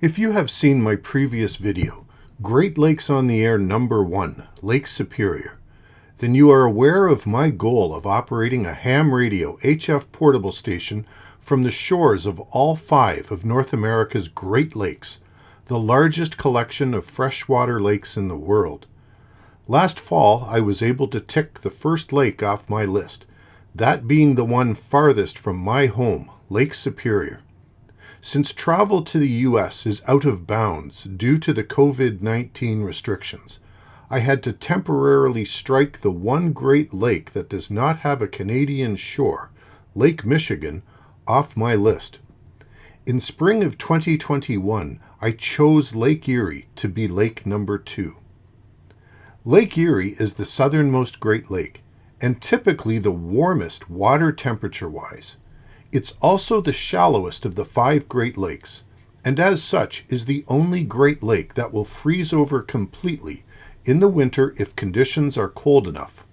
If you have seen my previous video, Great Lakes on the Air number 1, Lake Superior, then you are aware of my goal of operating a ham radio HF portable station from the shores of all 5 of North America's Great Lakes, the largest collection of freshwater lakes in the world. Last fall, I was able to tick the first lake off my list, that being the one farthest from my home, Lake Superior. Since travel to the U.S. is out of bounds due to the COVID-19 restrictions, I had to temporarily strike the one Great Lake that does not have a Canadian shore, Lake Michigan, off my list. In spring of 2021, I chose Lake Erie to be lake number 2. Lake Erie is the southernmost Great Lake, and typically the warmest water temperature-wise. It's also the shallowest of the 5 Great Lakes, and as such is the only Great Lake that will freeze over completely in the winter if conditions are cold enough.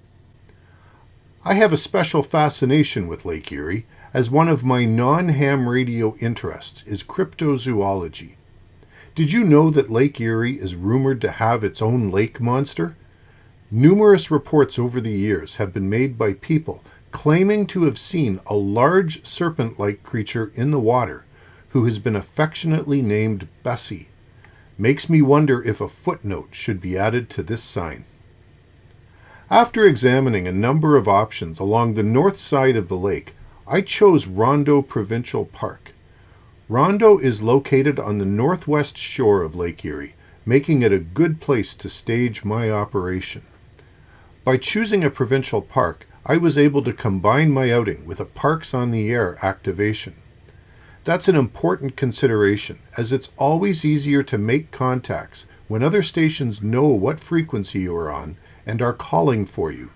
I have a special fascination with Lake Erie, as one of my non-ham radio interests is cryptozoology. Did you know that Lake Erie is rumored to have its own lake monster? Numerous reports over the years have been made by people claiming to have seen a large serpent-like creature in the water who has been affectionately named Bessie. Makes me wonder if a footnote should be added to this sign. After examining a number of options along the north side of the lake, I chose Rondo Provincial Park. Rondo is located on the northwest shore of Lake Erie, making it a good place to stage my operation. By choosing a provincial park, I was able to combine my outing with a Parks on the Air activation. That's an important consideration, as it's always easier to make contacts when other stations know what frequency you are on and are calling for you.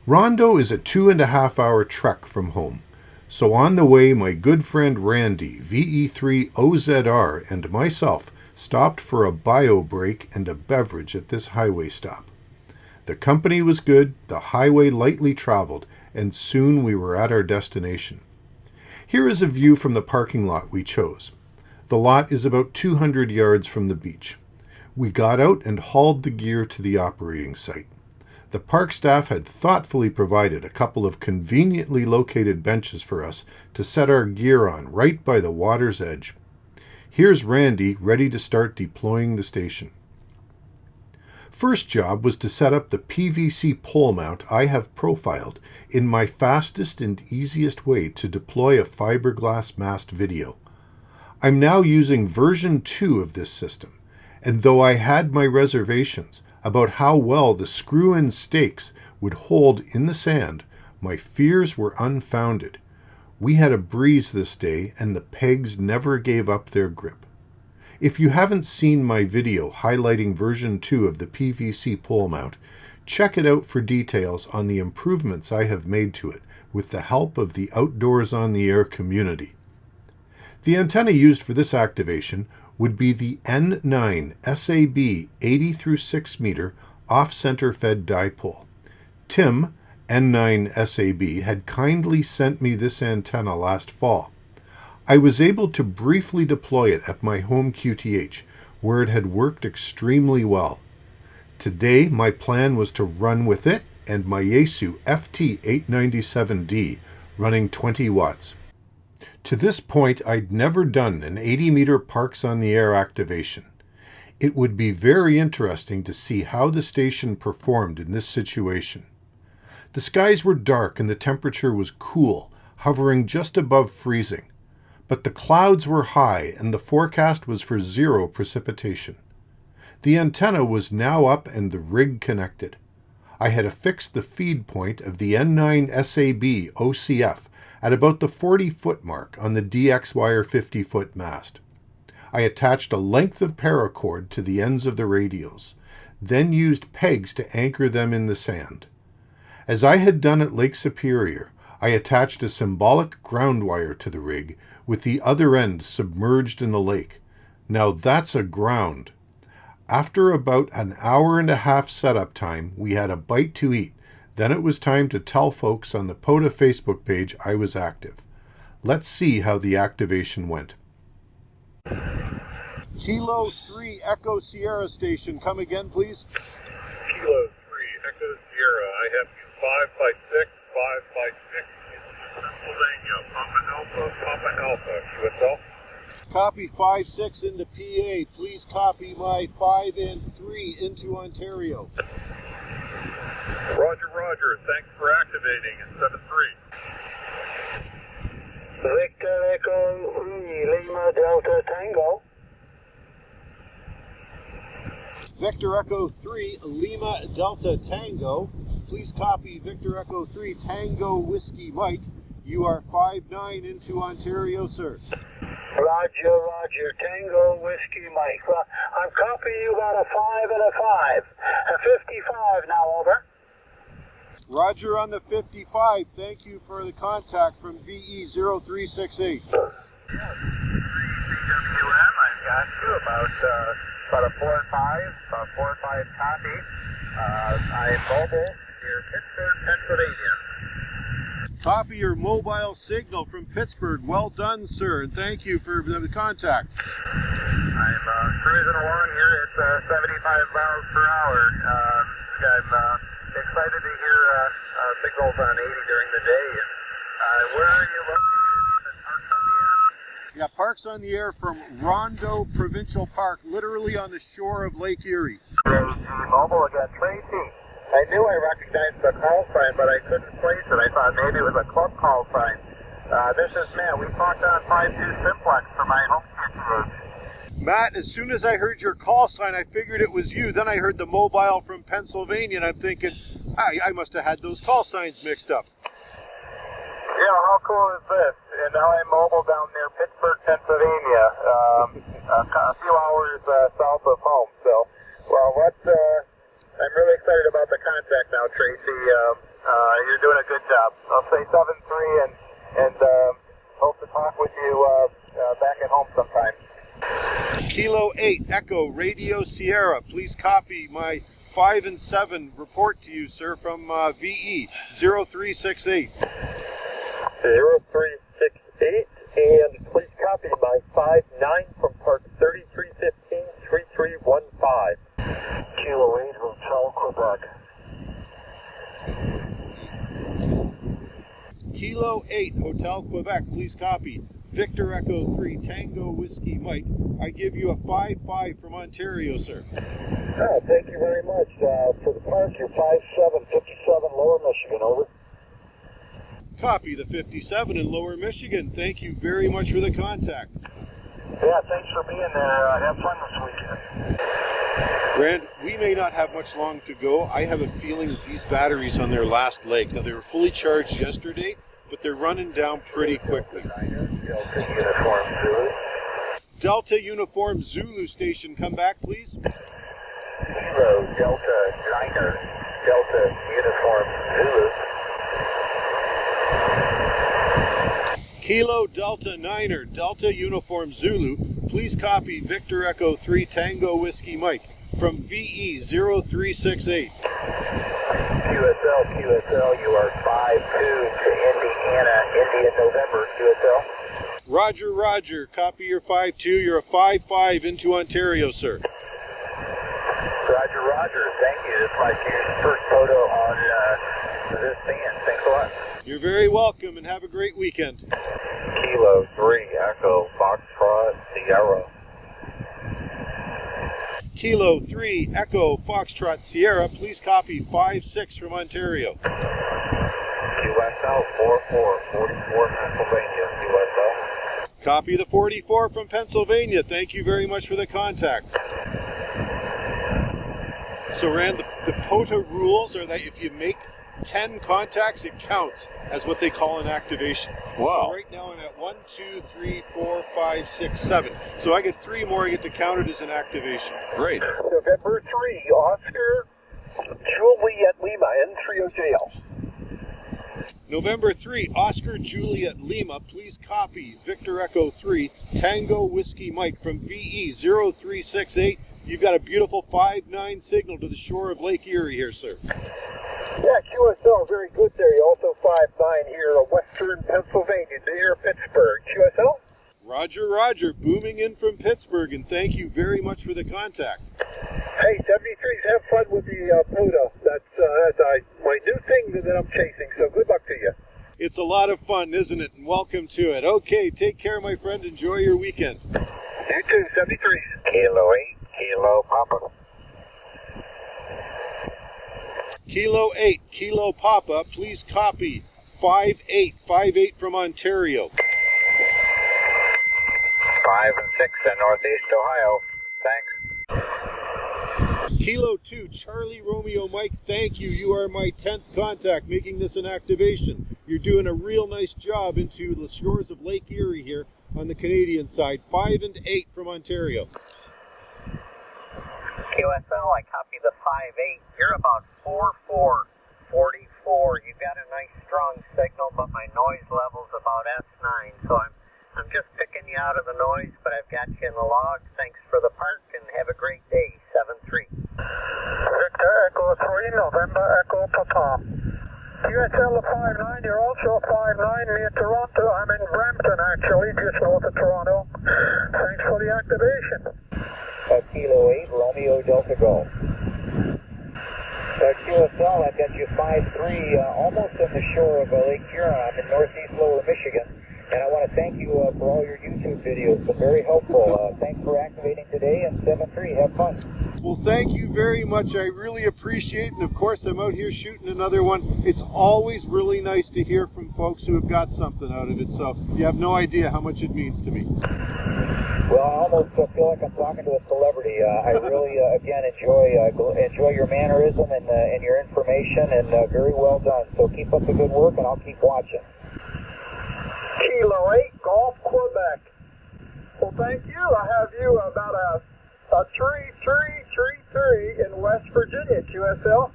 Rondo is a 2.5-hour trek from home, so on the way my good friend Randy VE3OZR and myself stopped for a bio break and a beverage at this highway stop. The company was good, the highway lightly traveled, and soon we were at our destination. Here is a view from the parking lot we chose. The lot is about 200 yards from the beach. We got out and hauled the gear to the operating site. The park staff had thoughtfully provided a couple of conveniently located benches for us to set our gear on right by the water's edge. Here's Randy ready to start deploying the station. First job was to set up the PVC pole mount I have profiled in my fastest and easiest way to deploy a fiberglass mast video. I'm now using version 2 of this system, and though I had my reservations about how well the screw-in stakes would hold in the sand, my fears were unfounded. We had a breeze this day, and the pegs never gave up their grip. If you haven't seen my video highlighting version 2 of the PVC pole mount, check it out for details on the improvements I have made to it with the help of the Outdoors on the Air community. The antenna used for this activation would be the N9 SAB 80 through 6 meter off-center fed dipole. Tim, N9 SAB, had kindly sent me this antenna last fall. I was able to briefly deploy it at my home QTH, where it had worked extremely well. Today, my plan was to run with it and my Yaesu FT897D, running 20 watts. To this point, I'd never done an 80-meter Parks on the Air activation. It would be very interesting to see how the station performed in this situation. The skies were dark and the temperature was cool, hovering just above freezing. But the clouds were high and the forecast was for 0 precipitation. The antenna was now up and the rig connected. I had affixed the feed point of the N9 SAB OCF at about the 40-foot mark on the DX wire 50-foot mast. I attached a length of paracord to the ends of the radios, then used pegs to anchor them in the sand. As I had done at Lake Superior, I attached a symbolic ground wire to the rig, with the other end submerged in the lake. Now that's a ground. After about an hour-and-a-half setup time, we had a bite to eat. Then it was time to tell folks on the POTA Facebook page I was active. Let's see how the activation went. Kilo 3 Echo Sierra Station, come again, please. Kilo 3 Echo Sierra, I have you 5x6, 5x6 in Pennsylvania. Papa Alpha, QSL. Copy 5-6 into PA. Please copy my 5 and 3 into Ontario. Roger, roger. Thanks for activating in 7-3. Victor Echo 3 Lima Delta Tango. Victor Echo 3 Lima Delta Tango. Please copy Victor Echo 3 Tango Whiskey Mike. You are 5-9 into Ontario, sir. Roger, roger. Tango Whiskey Mike. I'm copying you about a 5 and a 5. A 55 now, over. Roger on the 55. Thank you for the contact from VE3OZR. CWM, I've got you about a 4 or 5 copy. I'm mobile near Pittsburgh, Pennsylvania. Copy your mobile signal from Pittsburgh. Well done, sir, and thank you for the contact. I'm cruising along here at 75 miles per hour. I'm excited to hear signals on 80 during the day. And where are you located? Is it Parks on the Air? Yeah, Parks on the Air from Rondo Provincial Park, literally on the shore of Lake Erie. Mobile again, Tracy. I knew I recognized the call sign, but I couldn't place it. I thought maybe it was a club call sign. This is Matt. We talked on 5-2 Simplex for my home kit. Matt, as soon as I heard your call sign, I figured it was you. Then I heard the mobile from Pennsylvania, and I'm thinking, I must have had those call signs mixed up. Yeah, how cool is this? And now I'm mobile down near Pittsburgh, Pennsylvania, a few hours south of home. So, well, I'm really excited about the contact now, Tracy. You're doing a good job. I'll say 7-3 and hope to talk with you back at home sometime. Kilo 8 Echo Radio Sierra. Please copy my 5 and 7 report to you, sir, from VE368. 0368, and please copy my 5-9 from Park 3315 3315. Kilo 8 Hotel Quebec. Kilo 8 Hotel Quebec. Please copy Victor Echo 3 Tango Whiskey Mike. I give you a 5-5 from Ontario, sir. Oh, thank you very much. For the park, you're 5757 Lower Michigan, over. Copy the 57 in Lower Michigan. Thank you very much for the contact. Yeah, thanks for being there. Have fun this weekend. Rand, we may not have much long to go. I have a feeling that these batteries on their last legs, now they were fully charged yesterday, but they're running down pretty quickly. Delta Uniform Zulu Station, come back, please. Kilo Delta Niner, Delta Uniform Zulu. Kilo Delta Niner, Delta Uniform Zulu. Please copy Victor Echo 3 Tango Whiskey Mike from VE368. QSL, you are 5-2 to Indiana, India, November, QSL. Roger, roger. Copy your 5-2. You're a 5-5 into Ontario, sir. Roger, roger. Thank you. This is my first photo on this band. Thanks a lot. You're very welcome, and have a great weekend. Kilo 3 Echo Foxtrot Sierra. Kilo 3 Echo Foxtrot Sierra. Please copy 5-6 from Ontario. QSL 4444 Pennsylvania, QSL. Copy the 44 from Pennsylvania. Thank you very much for the contact. So, Rand, the POTA rules are that if you make 10 contacts, it counts as what they call an activation. Wow. So right now I'm at 1, 2, 3, 4, 5, 6, 7. So I get 3 more, I get to count it as an activation. Great. November 3, Oscar Juliet Lima, N30JL. November 3, Oscar Juliet Lima. Please copy Victor Echo 3 Tango Whiskey Mike from VE368. You've got a beautiful 5-9 signal to the shore of Lake Erie here, sir. Yeah, QSL, very good there. Also 5-9 here, Western Pennsylvania, near Pittsburgh. QSL? Roger, Roger, booming in from Pittsburgh, and thank you very much for the contact. Hey, 73s, have fun with the Pluto. That's my new thing that I'm chasing, so good luck to you. It's a lot of fun, isn't it? And welcome to it. Okay, take care, my friend. Enjoy your weekend. You too, 73s. Kilo 8, Kilo Papa. Kilo 8, Kilo Papa, please copy 5858 from Ontario. 5 and 6 in Northeast Ohio. Thanks. Kilo 2, Charlie Romeo Mike, thank you. You are my 10th contact making this an activation. You're doing a real nice job into the shores of Lake Erie here on the Canadian side. 5 and 8 from Ontario. QSL, I copy the 5-8. You're about 4-4-44. You've got a nice strong signal, but my noise level's about S9, so I'm just picking you out of the noise, but I've got you in the log. Thanks for the park, and have a great day. 7-3. Victor Echo 3, November Echo Papa. QSL 59, you're also 59 near Toronto. I'm in Brampton, actually, just north of Toronto. Thanks for the activation. Kilo 8, Romeo Delta Golf. QSL, I've got you 5-3, almost on the shore of Lake Huron. I'm in northeast lower Michigan. And I want to thank you for all your YouTube videos. Been very helpful. Thanks for activating today, and 7-3. Have fun. Well, thank you very much. I really appreciate it. And of course, I'm out here shooting another one. It's always really nice to hear from folks who have got something out of it. So you have no idea how much it means to me. Well, I almost feel like I'm talking to a celebrity. I really, again, enjoy your mannerism and your information, and very well done. So keep up the good work, and I'll keep watching. Kilo 8, Golf, Quebec. Well, thank you. I have you about a 3333 in West Virginia, QSL.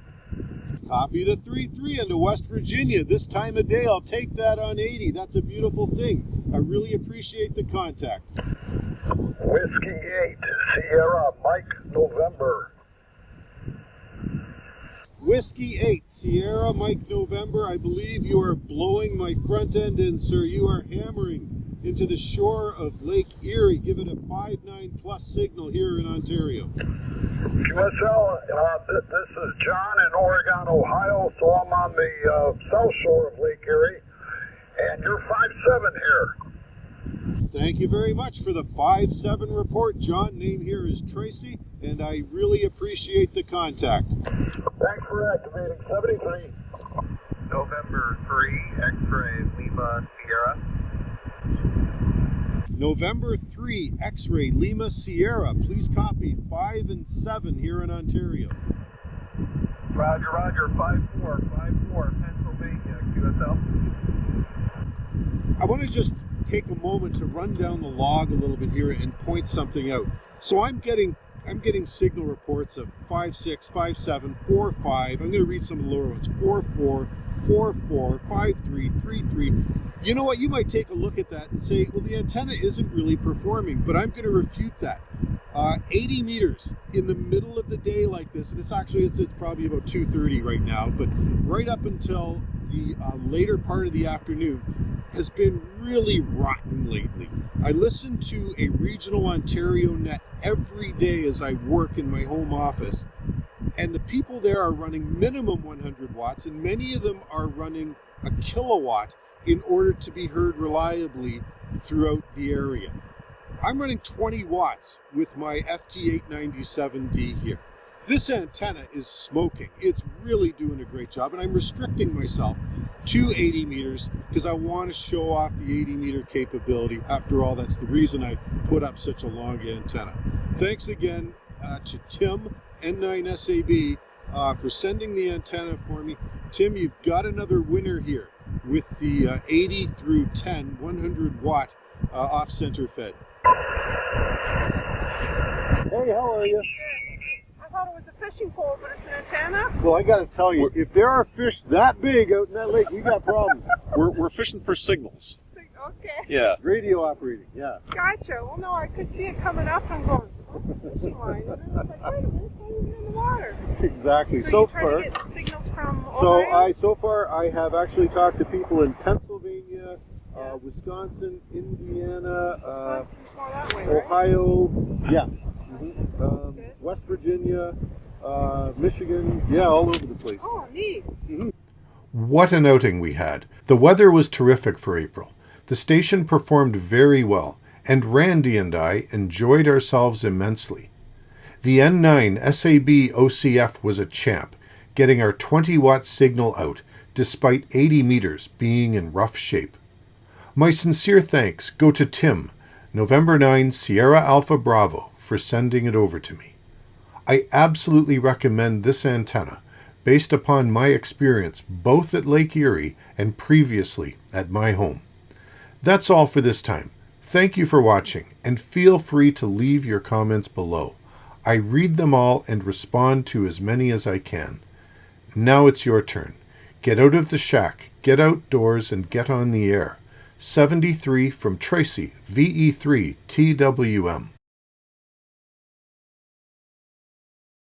Copy the 3-3 into West Virginia. This time of day, I'll take that on 80. That's a beautiful thing. I really appreciate the contact. Whiskey 8, Sierra, Mike, November. Whiskey 8, Sierra Mike November. I believe you are blowing my front end in, sir. You are hammering into the shore of Lake Erie. Give it a 5.9 plus signal here in Ontario. QSL, this is John in Oregon, Ohio, so I'm on the south shore of Lake Erie, and you're 5-7 here. Thank you very much for the 5-7 report. John, name here is Tracy, and I really appreciate the contact. Thanks for activating 73. November 3, X-ray, Lima, Sierra. November 3, X-ray, Lima, Sierra. Please copy 5 and 7 here in Ontario. Roger, Roger, 5-4, Pennsylvania, QSL. I want to just take a moment to run down the log a little bit here and point something out. So I'm getting signal reports of 5-6, 5-7, 4-5. I'm going to read some of the lower ones. 4-4, 4-4, 5-3, 3-3. You know what? You might take a look at that and say, well, the antenna isn't really performing, but I'm going to refute that. 80 meters in the middle of the day like this, and it's probably about 2:30 right now, but right up until the later part of the afternoon has been really rotten lately. I listen to a regional Ontario net every day as I work in my home office, and the people there are running minimum 100 watts, and many of them are running a kilowatt in order to be heard reliably throughout the area. I'm running 20 watts with my FT897D here. This antenna is smoking. It's really doing a great job, and I'm restricting myself to 80 meters because I want to show off the 80 meter capability. After all, that's the reason I put up such a long antenna. Thanks again to Tim, N9SAB, for sending the antenna for me. Tim, you've got another winner here with the 80 through 10, 100 watt off-center fed. Hey, how are you? I thought it was a fishing pole, but it's an antenna? Well, I got to tell you, if there are fish that big out in that lake, we got problems. We're fishing for signals. Okay. Yeah. Radio operating, yeah. Gotcha. Well, no, I could see it coming up and going, what's a fishing line? And then I was like, wait a minute, it's not even in the water. Exactly. So So you're trying far, to get signals from Ohio? so far I have actually talked to people in Pennsylvania, Wisconsin, Indiana, Wisconsin's more that way, right? Ohio, yeah, Good. West Virginia, Michigan, yeah, all over the place. Oh, neat. What an outing we had. The weather was terrific for April. The station performed very well, and Randy and I enjoyed ourselves immensely. The N9 SAB OCF was a champ, getting our 20-watt signal out despite 80 meters being in rough shape. My sincere thanks go to Tim, November 9 Sierra Alpha Bravo, for sending it over to me. I absolutely recommend this antenna based upon my experience both at Lake Erie and previously at my home. That's all for this time. Thank you for watching, and feel free to leave your comments below. I read them all and respond to as many as I can. Now it's your turn. Get out of the shack, get outdoors, and get on the air. 73 from Tracy, VE3TWM.